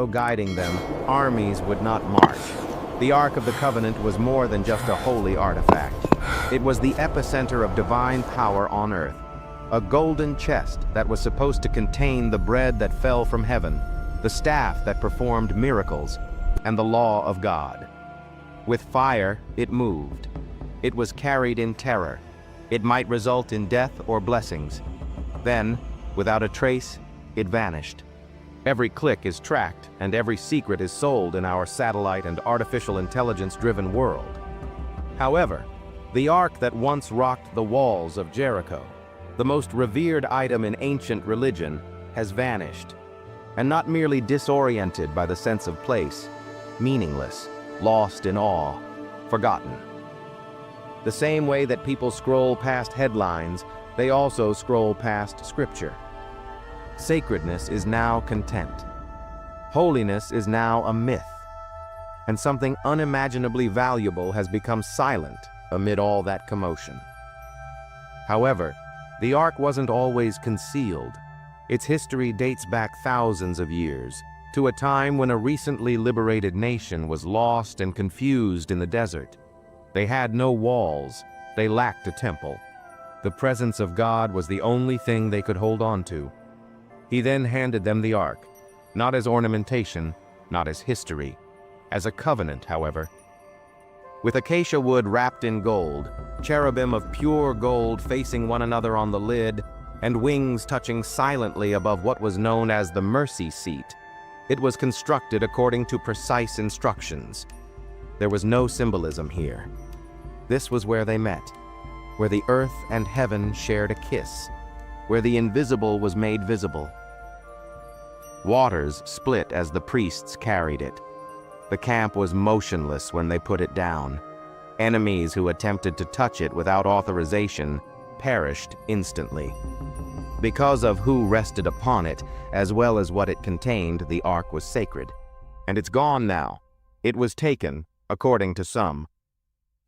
guiding them, armies would not march. The Ark of the Covenant was more than just a holy artifact. It was the epicenter of divine power on earth, a golden chest that was supposed to contain the bread that fell from heaven, the staff that performed miracles, and the law of God. With fire, it moved. It was carried in terror. It might result in death or blessings. Then, without a trace, it vanished. Every click is tracked, and every secret is sold in our satellite and artificial intelligence-driven world. However, the Ark that once rocked the walls of Jericho, the most revered item in ancient religion, has vanished. And not merely disoriented by the sense of place, meaningless, lost in awe, forgotten. The same way that people scroll past headlines, they also scroll past Scripture. Sacredness is now content. Holiness is now a myth. And something unimaginably valuable has become silent amid all that commotion. However, the Ark wasn't always concealed. Its history dates back thousands of years, to a time when a recently liberated nation was lost and confused in the desert. They had no walls. They lacked a temple. The presence of God was the only thing they could hold on to. He then handed them the Ark, not as ornamentation, not as history, as a covenant, however. With acacia wood wrapped in gold, cherubim of pure gold facing one another on the lid, and wings touching silently above what was known as the mercy seat, it was constructed according to precise instructions. There was no symbolism here. This was where they met, where the earth and heaven shared a kiss, where the invisible was made visible. Waters split as the priests carried it. The camp was motionless when they put it down. Enemies who attempted to touch it without authorization perished instantly. Because of who rested upon it, as well as what it contained, the Ark was sacred. And it's gone now. It was taken, according to some.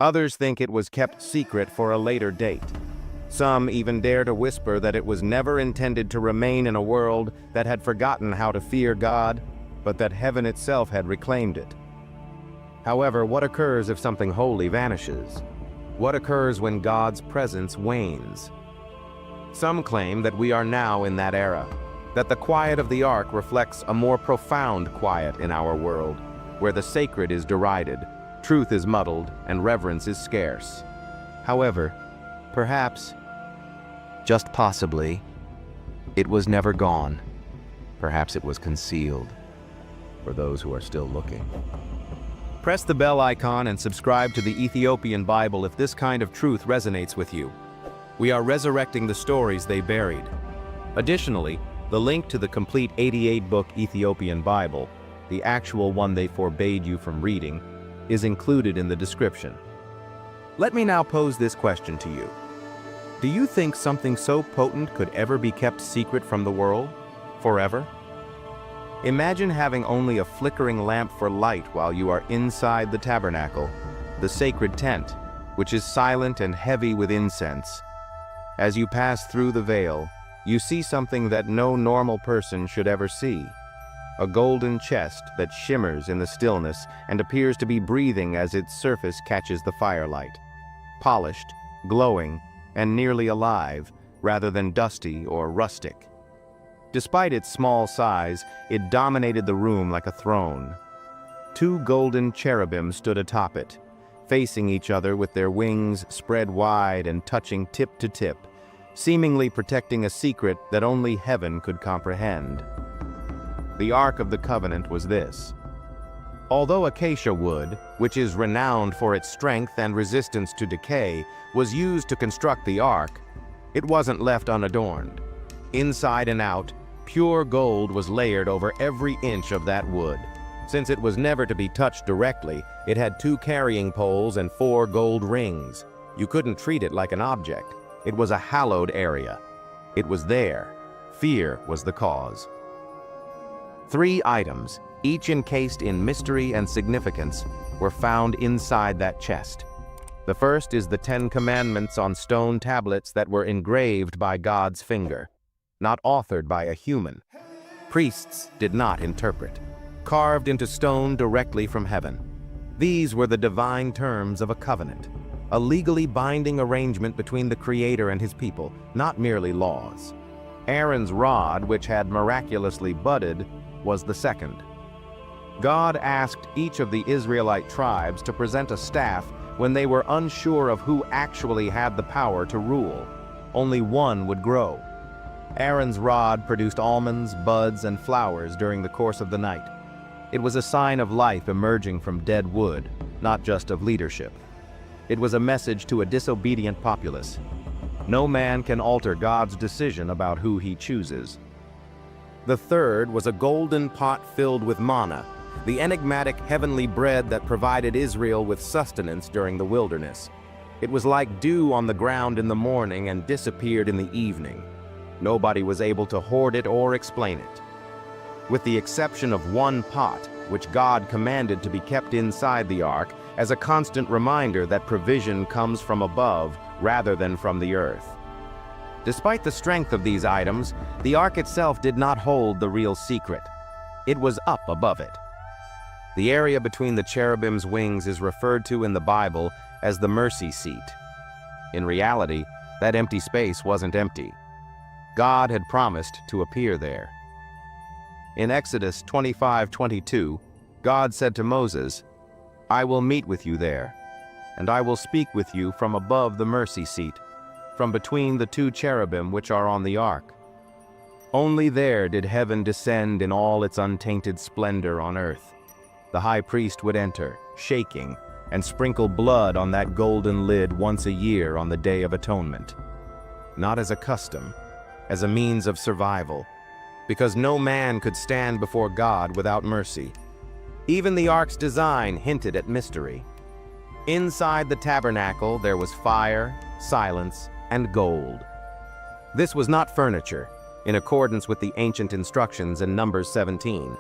Others think it was kept secret for a later date. Some even dare to whisper that it was never intended to remain in a world that had forgotten how to fear God, but that heaven itself had reclaimed it. However, what occurs if something holy vanishes? What occurs when God's presence wanes? Some claim that we are now in that era, that the quiet of the Ark reflects a more profound quiet in our world, where the sacred is derided, truth is muddled, and reverence is scarce. However, perhaps, just possibly, it was never gone. Perhaps it was concealed, for those who are still looking. Press the bell icon and subscribe to the Ethiopian Bible if this kind of truth resonates with you. We are resurrecting the stories they buried. Additionally, the link to the complete 88-book Ethiopian Bible, the actual one they forbade you from reading, is included in the description. Let me now pose this question to you. Do you think something so potent could ever be kept secret from the world? Forever? Imagine having only a flickering lamp for light while you are inside the tabernacle, the sacred tent, which is silent and heavy with incense. As you pass through the veil, you see something that no normal person should ever see. A golden chest that shimmers in the stillness and appears to be breathing as its surface catches the firelight. Polished, glowing, and nearly alive, rather than dusty or rustic. Despite its small size, it dominated the room like a throne. 2 golden cherubim stood atop it, facing each other with their wings spread wide and touching tip to tip, seemingly protecting a secret that only heaven could comprehend. The Ark of the Covenant was this. Although acacia wood, which is renowned for its strength and resistance to decay, was used to construct the Ark, it wasn't left unadorned. Inside and out, pure gold was layered over every inch of that wood. Since it was never to be touched directly, it had 2 carrying poles and 4 gold rings. You couldn't treat it like an object. It was a hallowed area. It was there. Fear was the cause. 3 items, each encased in mystery and significance, were found inside that chest. The first is the 10 Commandments on stone tablets that were engraved by God's finger, not authored by a human. Priests did not interpret. carved into stone directly from heaven. These were the divine terms of a covenant, a legally binding arrangement between the Creator and his people, not merely laws. Aaron's rod, which had miraculously budded, was the second. God asked each of the Israelite tribes to present a staff when they were unsure of who actually had the power to rule. Only one would grow. Aaron's rod produced almonds, buds, and flowers during the course of the night. It was a sign of life emerging from dead wood, not just of leadership. It was a message to a disobedient populace. No man can alter God's decision about who he chooses. The third was a golden pot filled with manna, the enigmatic heavenly bread that provided Israel with sustenance during the wilderness. It was like dew on the ground in the morning and disappeared in the evening. Nobody was able to hoard it or explain it. With the exception of one pot, which God commanded to be kept inside the ark as a constant reminder that provision comes from above rather than from the earth. Despite the strength of these items, the ark itself did not hold the real secret. It was up above it. The area between the cherubim's wings is referred to in the Bible as the mercy seat. In reality, that empty space wasn't empty. God had promised to appear there. In Exodus 25:22, God said to Moses, "I will meet with you there, and I will speak with you from above the mercy seat, from between the two cherubim which are on the ark." Only there did heaven descend in all its untainted splendor on earth. The high priest would enter, shaking, and sprinkle blood on that golden lid once a year on the Day of Atonement. Not as a custom, as a means of survival, because no man could stand before God without mercy. Even the ark's design hinted at mystery. Inside the tabernacle there was fire, silence, and gold. This was not furniture, in accordance with the ancient instructions in Numbers 17.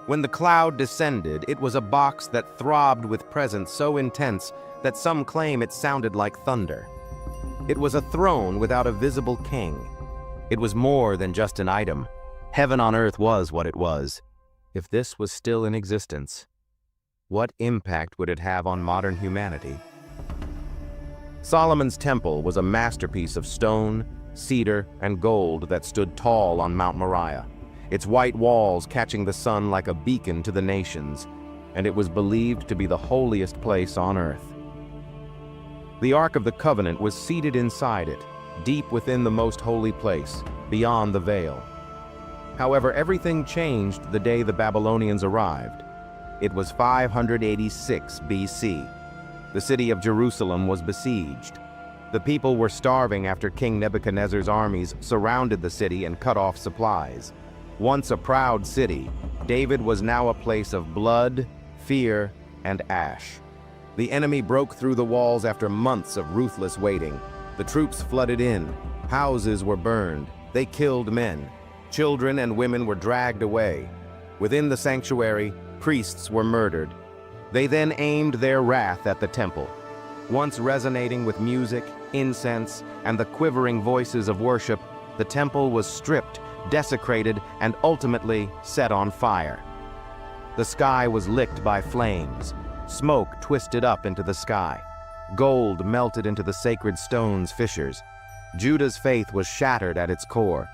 When the cloud descended, it was a box that throbbed with presence so intense that some claim it sounded like thunder. It was a throne without a visible king. It was more than just an item. Heaven on earth was what it was. If this was still in existence, what impact would it have on modern humanity? Solomon's temple was a masterpiece of stone, cedar, and gold that stood tall on Mount Moriah, its white walls catching the sun like a beacon to the nations, and it was believed to be the holiest place on earth. The Ark of the Covenant was seated inside it, deep within the most holy place, beyond the veil. However, everything changed the day the Babylonians arrived. It was 586 BC. The city of Jerusalem was besieged. The people were starving after King Nebuchadnezzar's armies surrounded the city and cut off supplies. Once a proud city, David was now a place of blood, fear, and ash. The enemy broke through the walls after months of ruthless waiting. The troops flooded in. Houses were burned. They killed men. Children and women were dragged away. Within the sanctuary, priests were murdered. They then aimed their wrath at the temple. Once resonating with music, incense, and the quivering voices of worship, the temple was stripped, desecrated, and ultimately set on fire. The sky was licked by flames. Smoke twisted up into the sky. Gold melted into the sacred stone's fissures. Judah's faith was shattered at its core.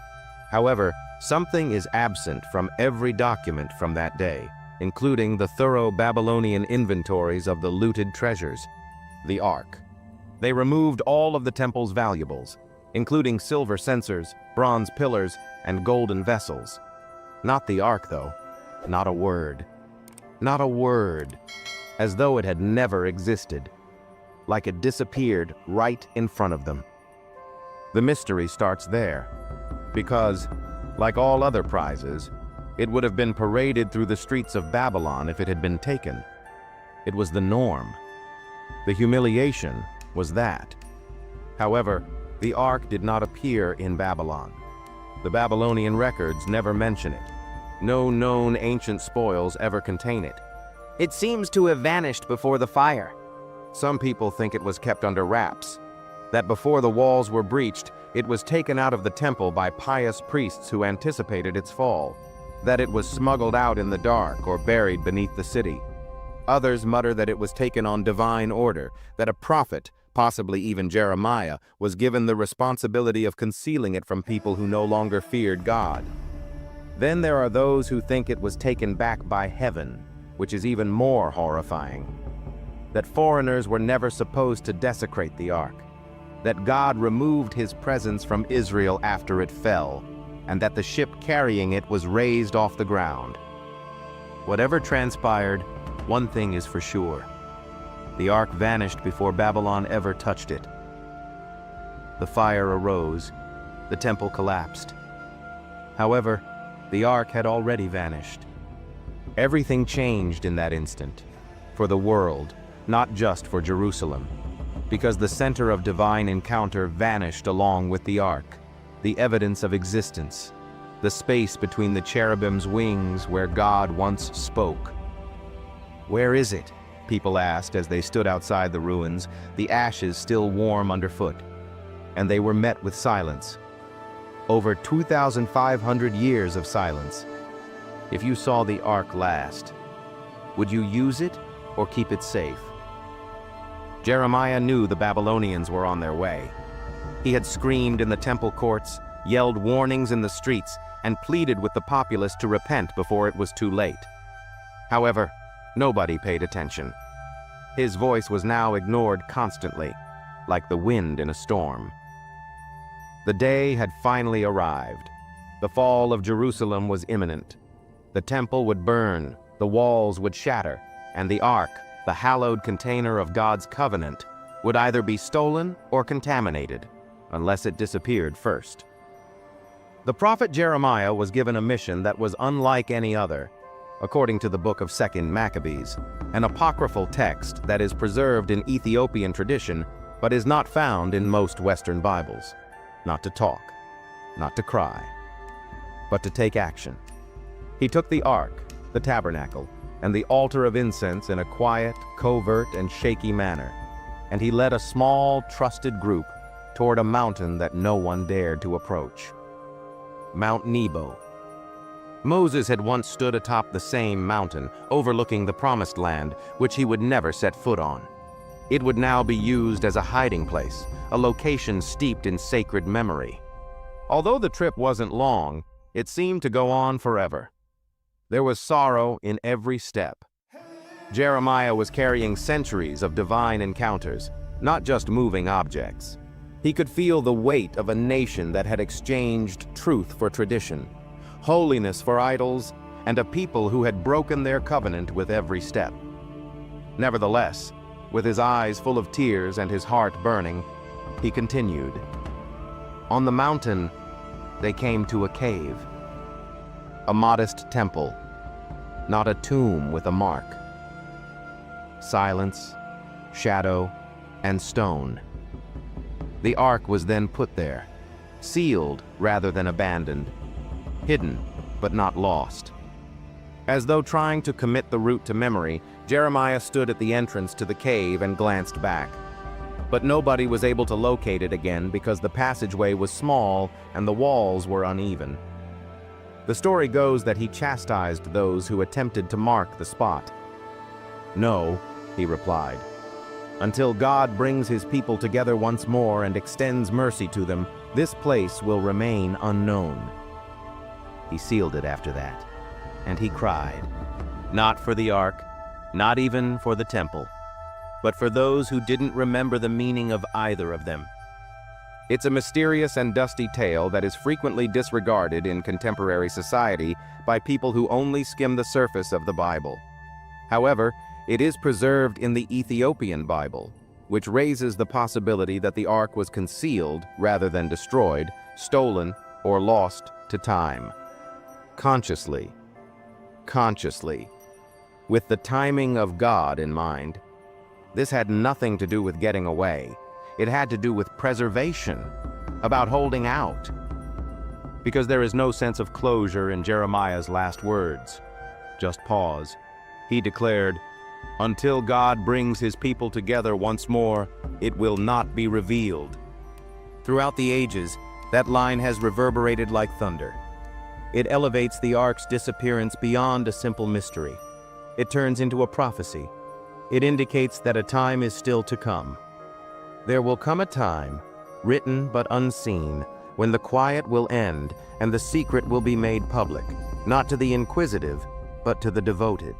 However, something is absent from every document from that day, including the thorough Babylonian inventories of the looted treasures. The Ark. They removed all of the temple's valuables, including silver censers, bronze pillars, and golden vessels. Not the Ark, though. Not a word. Not a word. As though it had never existed. Like it disappeared right in front of them. The mystery starts there. Because, like all other prizes, it would have been paraded through the streets of Babylon if it had been taken. It was the norm. The humiliation was that. However, the Ark did not appear in Babylon. The Babylonian records never mention it. No known ancient spoils ever contain it. It seems to have vanished before the fire. Some people think it was kept under wraps. That before the walls were breached, it was taken out of the temple by pious priests who anticipated its fall. that it was smuggled out in the dark or buried beneath the city. Others mutter that it was taken on divine order, that a prophet, possibly even Jeremiah, was given the responsibility of concealing it from people who no longer feared God. Then there are those who think it was taken back by heaven, which is even more horrifying. That foreigners were never supposed to desecrate the ark, that God removed his presence from Israel after it fell, and that the ship carrying it was raised off the ground. Whatever transpired, one thing is for sure. The ark vanished before Babylon ever touched it. The fire arose, the temple collapsed. However, the ark had already vanished. Everything changed in that instant, for the world, not just for Jerusalem, because the center of divine encounter vanished along with the ark, the evidence of existence, the space between the cherubim's wings where God once spoke. "Where is it?" people asked as they stood outside the ruins, the ashes still warm underfoot. And they were met with silence. Over 2,500 years of silence. If you saw the ark last, would you use it or keep it safe? Jeremiah knew the Babylonians were on their way. He had screamed in the temple courts, yelled warnings in the streets, and pleaded with the populace to repent before it was too late. However, nobody paid attention. His voice was now ignored constantly, like the wind in a storm. The day had finally arrived. The fall of Jerusalem was imminent. The temple would burn, the walls would shatter, and the ark, the hallowed container of God's covenant, would either be stolen or contaminated, unless it disappeared first. The prophet Jeremiah was given a mission that was unlike any other, according to the book of 2nd Maccabees, an apocryphal text that is preserved in Ethiopian tradition but is not found in most Western Bibles. Not to talk, not to cry, but to take action. He took the ark, the tabernacle, and the altar of incense in a quiet, covert, and shaky manner, and he led a small, trusted group toward a mountain that no one dared to approach. Mount Nebo. Moses had once stood atop the same mountain, overlooking the Promised Land, which he would never set foot on. It would now be used as a hiding place, a location steeped in sacred memory. Although the trip wasn't long, it seemed to go on forever. There was sorrow in every step. Jeremiah was carrying centuries of divine encounters, not just moving objects. He could feel the weight of a nation that had exchanged truth for tradition, holiness for idols, and a people who had broken their covenant with every step. Nevertheless, with his eyes full of tears and his heart burning, he continued. On the mountain, they came to a cave, a modest temple, not a tomb with a mark. Silence, shadow, and stone. The ark was then put there, sealed rather than abandoned, hidden but not lost. As though trying to commit the route to memory, Jeremiah stood at the entrance to the cave and glanced back. But nobody was able to locate it again because the passageway was small and the walls were uneven. The story goes that he chastised those who attempted to mark the spot. "No," he replied. "Until God brings his people together once more and extends mercy to them, this place will remain unknown." He sealed it after that, and he cried, not for the ark, not even for the temple, but for those who didn't remember the meaning of either of them. It's a mysterious and dusty tale that is frequently disregarded in contemporary society by people who only skim the surface of the Bible. However, it is preserved in the Ethiopian Bible, which raises the possibility that the ark was concealed rather than destroyed, stolen, or lost to time. Consciously, with the timing of God in mind. This had nothing to do with getting away. It had to do with preservation, about holding out. Because there is no sense of closure in Jeremiah's last words. Just pause. He declared, "Until God brings his people together once more, it will not be revealed." Throughout the ages, that line has reverberated like thunder. It elevates the Ark's disappearance beyond a simple mystery. It turns into a prophecy. It indicates that a time is still to come. There will come a time, written but unseen, when the quiet will end and the secret will be made public, not to the inquisitive, but to the devoted.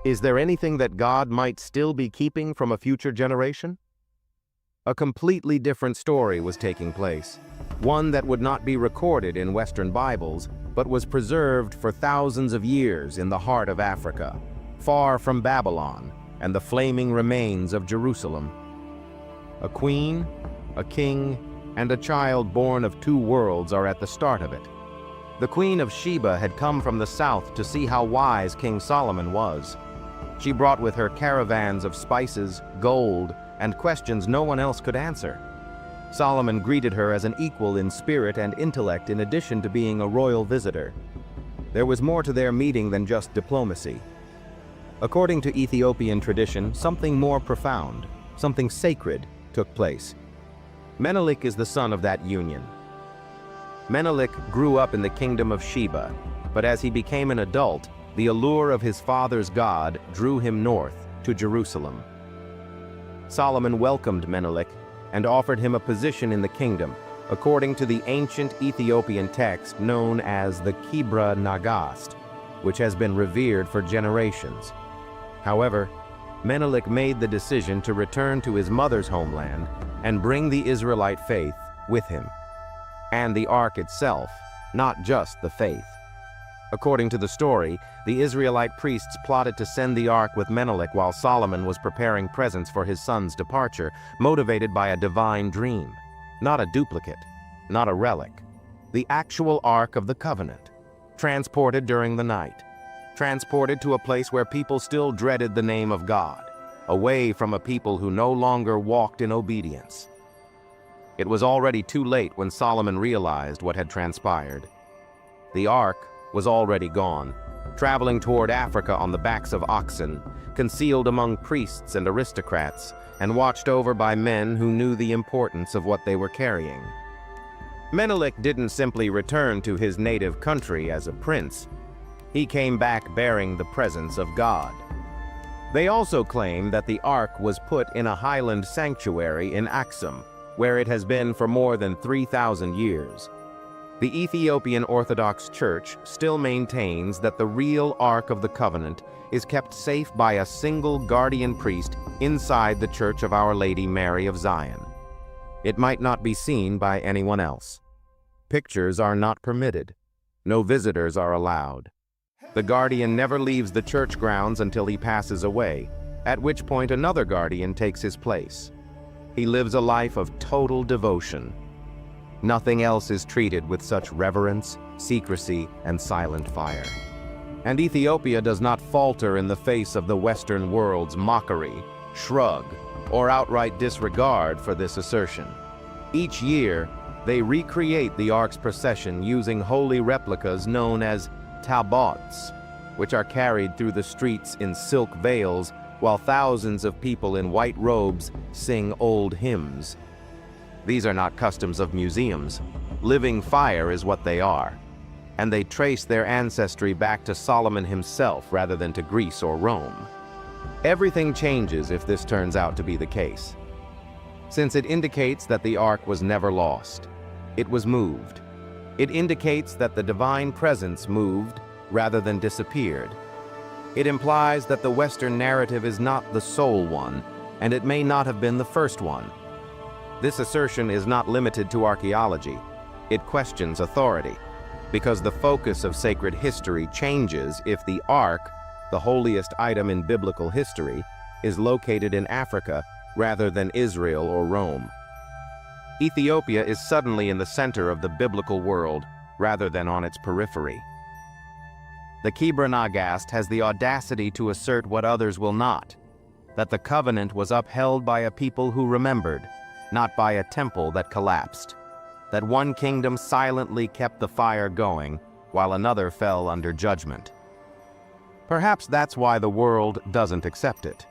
Is there anything that God might still be keeping from a future generation? A completely different story was taking place, one that would not be recorded in Western Bibles, but was preserved for thousands of years in the heart of Africa, far from Babylon and the flaming remains of Jerusalem. A queen, a king, and a child born of two worlds are at the start of it. The Queen of Sheba had come from the south to see how wise King Solomon was. She brought with her caravans of spices, gold, and questions no one else could answer. Solomon greeted her as an equal in spirit and intellect in addition to being a royal visitor. There was more to their meeting than just diplomacy. According to Ethiopian tradition, something more profound, something sacred, took place. Menelik is the son of that union. Menelik grew up in the kingdom of Sheba, but as he became an adult, the allure of his father's God drew him north to Jerusalem. Solomon welcomed Menelik and offered him a position in the kingdom, according to the ancient Ethiopian text known as the Kibra Nagast, which has been revered for generations. However, Menelik made the decision to return to his mother's homeland and bring the Israelite faith with him, and the Ark itself, not just the faith. According to the story, the Israelite priests plotted to send the Ark with Menelik while Solomon was preparing presents for his son's departure, motivated by a divine dream. Not a duplicate, not a relic. The actual Ark of the Covenant, transported during the night, transported to a place where people still dreaded the name of God, away from a people who no longer walked in obedience. It was already too late when Solomon realized what had transpired. The Ark was already gone, traveling toward Africa on the backs of oxen, concealed among priests and aristocrats, and watched over by men who knew the importance of what they were carrying. Menelik didn't simply return to his native country as a prince. He came back bearing the presence of God. They also claim that the Ark was put in a highland sanctuary in Aksum, where it has been for more than 3,000 years. The Ethiopian Orthodox Church still maintains that the real Ark of the Covenant is kept safe by a single guardian priest inside the Church of Our Lady Mary of Zion. It might not be seen by anyone else. Pictures are not permitted. No visitors are allowed. The guardian never leaves the church grounds until he passes away, at which point another guardian takes his place. He lives a life of total devotion. Nothing else is treated with such reverence, secrecy, and silent fire. And Ethiopia does not falter in the face of the Western world's mockery, shrug, or outright disregard for this assertion. Each year, they recreate the Ark's procession using holy replicas known as tabots, which are carried through the streets in silk veils while thousands of people in white robes sing old hymns. These are not customs of museums. Living fire is what they are, and they trace their ancestry back to Solomon himself rather than to Greece or Rome. Everything changes if this turns out to be the case, since it indicates that the Ark was never lost. It was moved. It indicates that the divine presence moved rather than disappeared. It implies that the Western narrative is not the sole one, and it may not have been the first one. This assertion is not limited to archaeology. It questions authority, because the focus of sacred history changes if the Ark, the holiest item in biblical history, is located in Africa rather than Israel or Rome. Ethiopia is suddenly in the center of the biblical world rather than on its periphery. The Kibra Nagast has the audacity to assert what others will not, that the covenant was upheld by a people who remembered, not by a temple that collapsed, that one kingdom silently kept the fire going while another fell under judgment. Perhaps that's why the world doesn't accept it.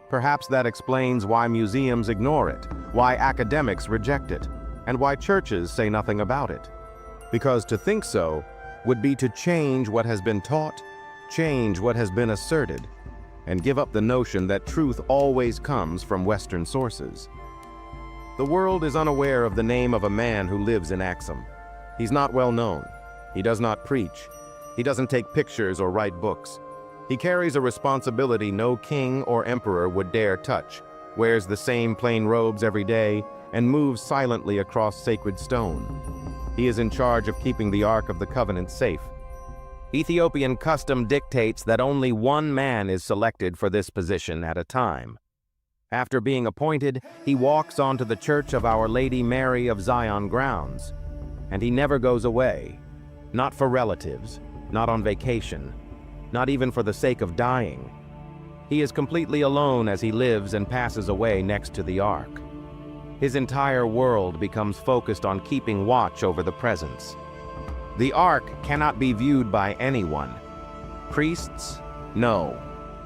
Perhaps that explains why museums ignore it, why academics reject it, and why churches say nothing about it. Because to think so would be to change what has been taught, change what has been asserted, and give up the notion that truth always comes from Western sources. The world is unaware of the name of a man who lives in Axum. He's not well known. He does not preach. He doesn't take pictures or write books. He carries a responsibility no king or emperor would dare touch, wears the same plain robes every day, and moves silently across sacred stone. He is in charge of keeping the Ark of the Covenant safe. Ethiopian custom dictates that only one man is selected for this position at a time. After being appointed, he walks onto the Church of Our Lady Mary of Zion grounds, and he never goes away, not for relatives, not on vacation, not even for the sake of dying. He is completely alone as he lives and passes away next to the Ark. His entire world becomes focused on keeping watch over the presence. The Ark cannot be viewed by anyone. Priests? No.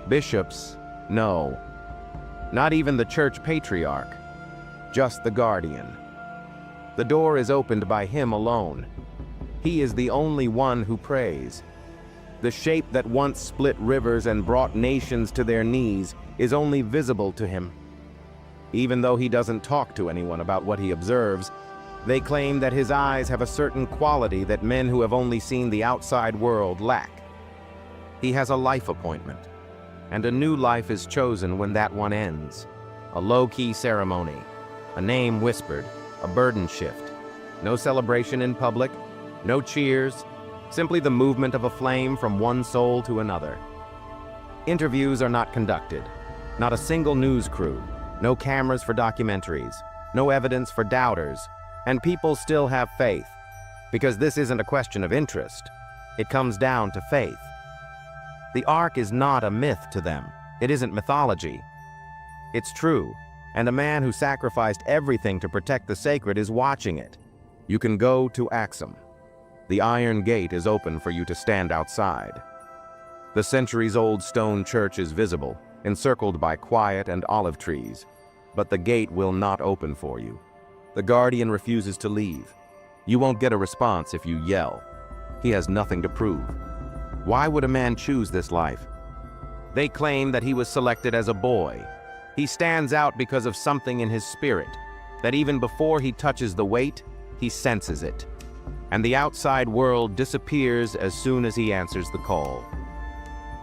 Bishops? No. Not even the church patriarch. Just the guardian. The door is opened by him alone. He is the only one who prays. The shape that once split rivers and brought nations to their knees is only visible to him. Even though he doesn't talk to anyone about what he observes, they claim that his eyes have a certain quality that men who have only seen the outside world lack. He has a life appointment, and a new life is chosen when that one ends. A low-key ceremony, a name whispered, a burden shift. No celebration in public, no cheers, simply the movement of a flame from one soul to another. Interviews are not conducted, not a single news crew, no cameras for documentaries, no evidence for doubters, and people still have faith, because this isn't a question of interest. It comes down to faith. The Ark is not a myth to them. It isn't mythology. It's true, and a man who sacrificed everything to protect the sacred is watching it. You can go to Axum. The iron gate is open for you to stand outside. The centuries-old stone church is visible, encircled by quiet and olive trees, but the gate will not open for you. The guardian refuses to leave. You won't get a response if you yell. He has nothing to prove. Why would a man choose this life? They claim that he was selected as a boy. He stands out because of something in his spirit, that even before he touches the weight, he senses it. And the outside world disappears as soon as he answers the call.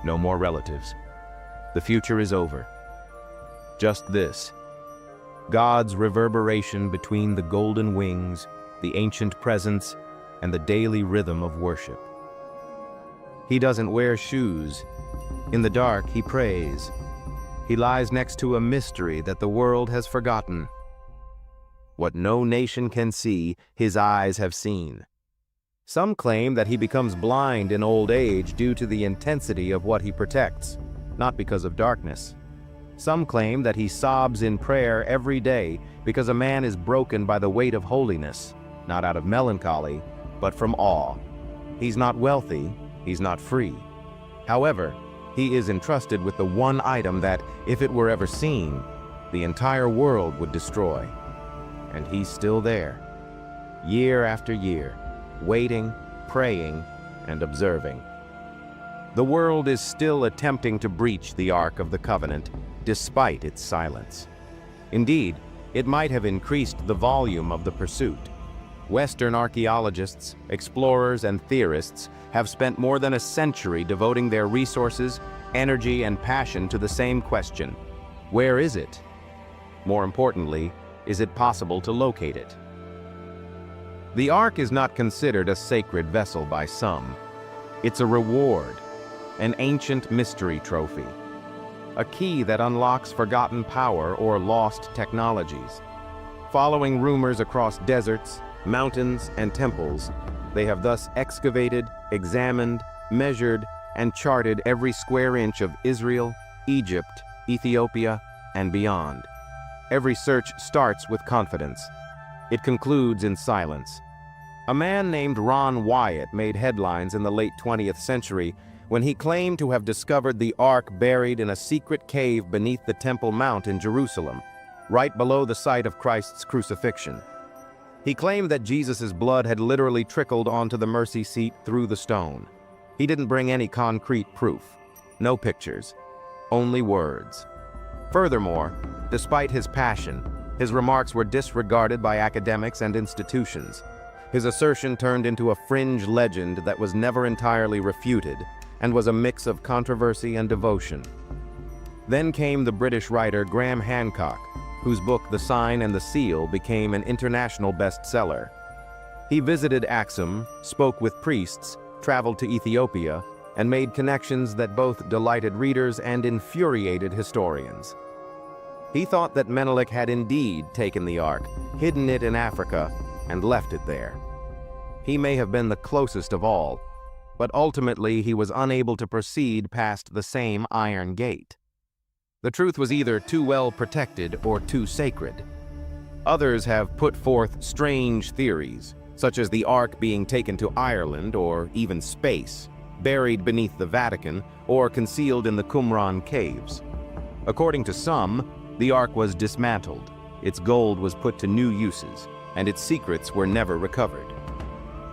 No more relatives. The future is over. Just this. God's reverberation between the golden wings, the ancient presence, and the daily rhythm of worship. He doesn't wear shoes. In the dark, he prays. He lies next to a mystery that the world has forgotten. What no nation can see, his eyes have seen. Some claim that he becomes blind in old age due to the intensity of what he protects, not because of darkness. Some claim that he sobs in prayer every day because a man is broken by the weight of holiness, not out of melancholy, but from awe. He's not wealthy, he's not free. However, he is entrusted with the one item that, if it were ever seen, the entire world would destroy. And he's still there, year after year, waiting, praying, and observing. The world is still attempting to breach the Ark of the Covenant, despite its silence. Indeed, it might have increased the volume of the pursuit. Western archaeologists, explorers, and theorists have spent more than a century devoting their resources, energy, and passion to the same question: where is it? More importantly, is it possible to locate it? The Ark is not considered a sacred vessel by some. It's a reward, an ancient mystery trophy, a key that unlocks forgotten power or lost technologies. Following rumors across deserts, mountains, and temples, they have thus excavated, examined, measured, and charted every square inch of Israel, Egypt, Ethiopia, and beyond. Every search starts with confidence. It concludes in silence. A man named Ron Wyatt made headlines in the late 20th century when he claimed to have discovered the Ark buried in a secret cave beneath the Temple Mount in Jerusalem, right below the site of Christ's crucifixion. He claimed that Jesus' blood had literally trickled onto the mercy seat through the stone. He didn't bring any concrete proof. No pictures. Only words. Furthermore, despite his passion, his remarks were disregarded by academics and institutions. His assertion turned into a fringe legend that was never entirely refuted and was a mix of controversy and devotion. Then came the British writer Graham Hancock, whose book The Sign and the Seal became an international bestseller. He visited Axum, spoke with priests, traveled to Ethiopia, and made connections that both delighted readers and infuriated historians. He thought that Menelik had indeed taken the Ark, hidden it in Africa, and left it there. He may have been the closest of all, but ultimately he was unable to proceed past the same iron gate. The truth was either too well protected or too sacred. Others have put forth strange theories, such as the Ark being taken to Ireland or even space, buried beneath the Vatican, or concealed in the Qumran caves. According to some, the Ark was dismantled, its gold was put to new uses, and its secrets were never recovered.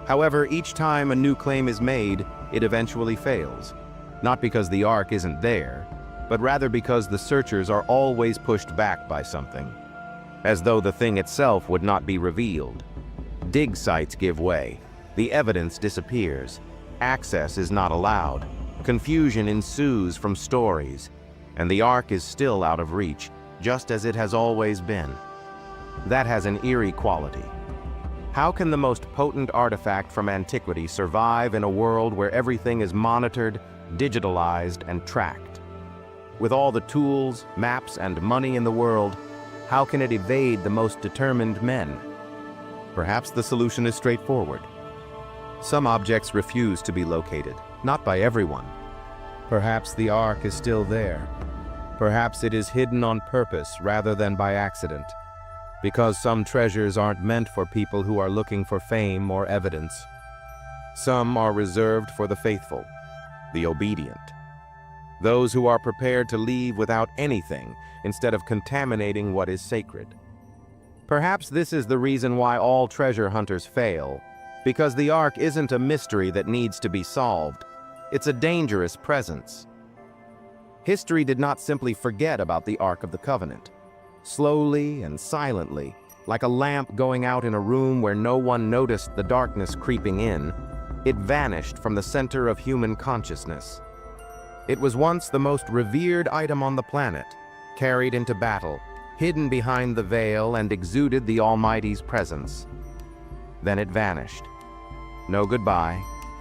However, each time a new claim is made, it eventually fails. Not because the Ark isn't there, but rather because the searchers are always pushed back by something, as though the thing itself would not be revealed. Dig sites give way, the evidence disappears, access is not allowed, confusion ensues from stories, and the Ark is still out of reach, just as it has always been. That has an eerie quality. How can the most potent artifact from antiquity survive in a world where everything is monitored, digitalized, and tracked? With all the tools, maps, and money in the world, how can it evade the most determined men? Perhaps the solution is straightforward. Some objects refuse to be located, not by everyone. Perhaps the Ark is still there. Perhaps it is hidden on purpose rather than by accident, because some treasures aren't meant for people who are looking for fame or evidence. Some are reserved for the faithful, the obedient. Those who are prepared to leave without anything instead of contaminating what is sacred. Perhaps this is the reason why all treasure hunters fail, because the Ark isn't a mystery that needs to be solved. It's a dangerous presence. History did not simply forget about the Ark of the Covenant. Slowly and silently, like a lamp going out in a room where no one noticed the darkness creeping in, it vanished from the center of human consciousness. It was once the most revered item on the planet, carried into battle, hidden behind the veil, and exuded the Almighty's presence. Then it vanished. No goodbye,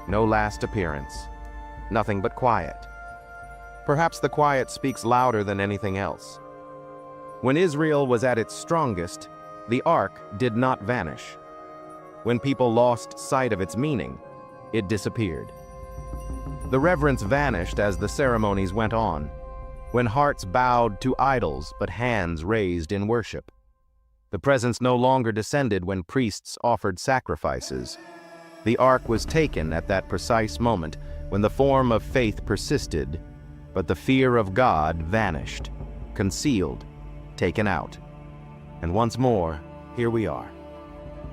no last appearance, nothing but quiet. Perhaps the quiet speaks louder than anything else. When Israel was at its strongest, the Ark did not vanish. When people lost sight of its meaning, it disappeared. The reverence vanished as the ceremonies went on, when hearts bowed to idols but hands raised in worship. The presence no longer descended when priests offered sacrifices. The Ark was taken at that precise moment when the form of faith persisted, but the fear of God vanished, concealed, taken out. And once more, here we are.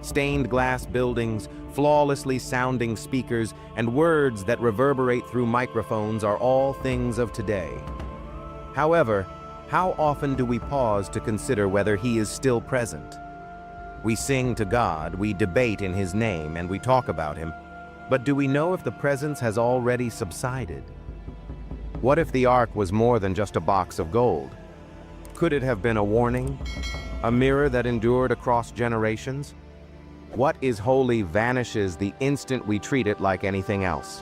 Stained glass buildings, flawlessly sounding speakers, and words that reverberate through microphones are all things of today. However, how often do we pause to consider whether He is still present? We sing to God, we debate in His name, and we talk about Him, but do we know if the presence has already subsided? What if the Ark was more than just a box of gold? Could it have been a warning? A mirror that endured across generations? What is holy vanishes the instant we treat it like anything else.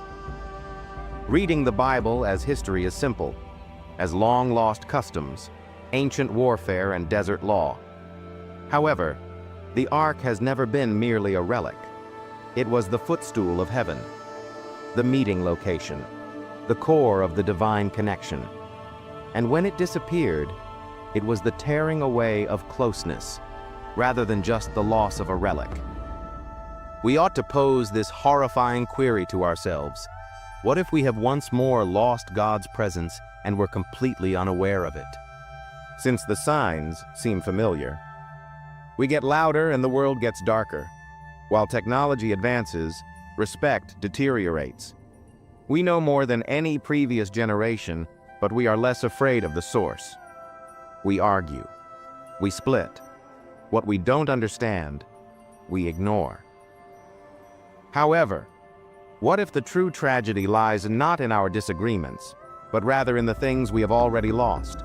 Reading the Bible as history is simple, as long-lost customs, ancient warfare, and desert law. However, the Ark has never been merely a relic. It was the footstool of heaven, the meeting location, the core of the divine connection. And when it disappeared, it was the tearing away of closeness, rather than just the loss of a relic. We ought to pose this horrifying query to ourselves. What if we have once more lost God's presence and were completely unaware of it? Since the signs seem familiar, We get louder and the world gets darker. While technology advances, respect deteriorates. We know more than any previous generation, but we are less afraid of the source. We argue. We split. What we don't understand, we ignore. However, what if the true tragedy lies not in our disagreements, but rather in the things we have already lost?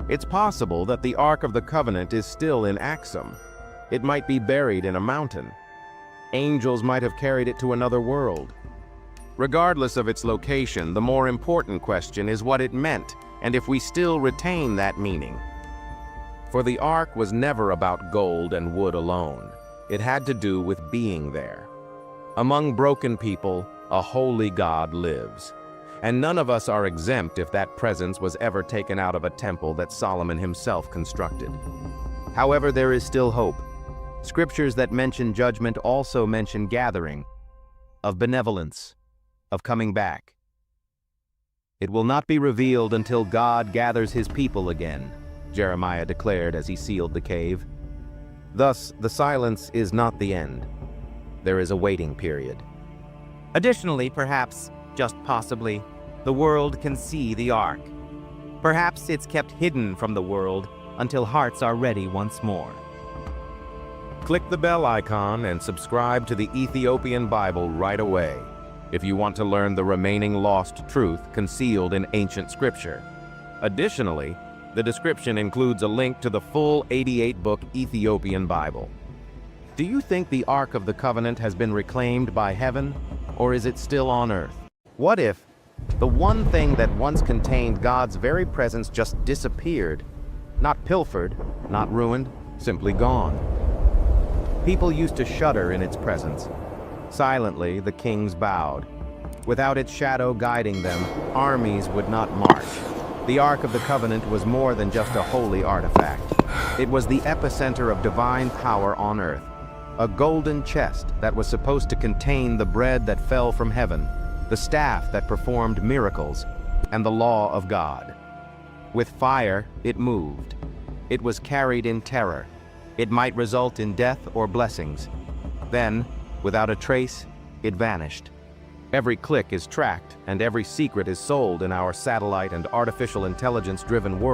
It's possible that the Ark of the Covenant is still in Axum. It might be buried in a mountain. Angels might have carried it to another world. Regardless of its location, the more important question is what it meant, and if we still retain that meaning. For the Ark was never about gold and wood alone. It had to do with being there. Among broken people, a holy God lives. And none of us are exempt if that presence was ever taken out of a temple that Solomon himself constructed. However, there is still hope. Scriptures that mention judgment also mention gathering, of benevolence, of coming back. It will not be revealed until God gathers his people again, Jeremiah declared as he sealed the cave. Thus, the silence is not the end. There is a waiting period. Additionally, perhaps, just possibly, the world can see the Ark. Perhaps it's kept hidden from the world until hearts are ready once more. Click the bell icon and subscribe to the Ethiopian Bible right away if you want to learn the remaining lost truth concealed in ancient scripture. Additionally, the description includes a link to the full 88-book Ethiopian Bible. Do you think the Ark of the Covenant has been reclaimed by heaven, or is it still on earth? What if the one thing that once contained God's very presence just disappeared? Not pilfered, not ruined, simply gone. People used to shudder in its presence. Silently, the kings bowed. Without its shadow guiding them, armies would not march. The Ark of the Covenant was more than just a holy artifact. It was the epicenter of divine power on earth. A golden chest that was supposed to contain the bread that fell from heaven, the staff that performed miracles, and the law of God. With fire, it moved. It was carried in terror. It might result in death or blessings. Then, without a trace, it vanished. Every click is tracked, and every secret is sold in our satellite and artificial intelligence-driven world.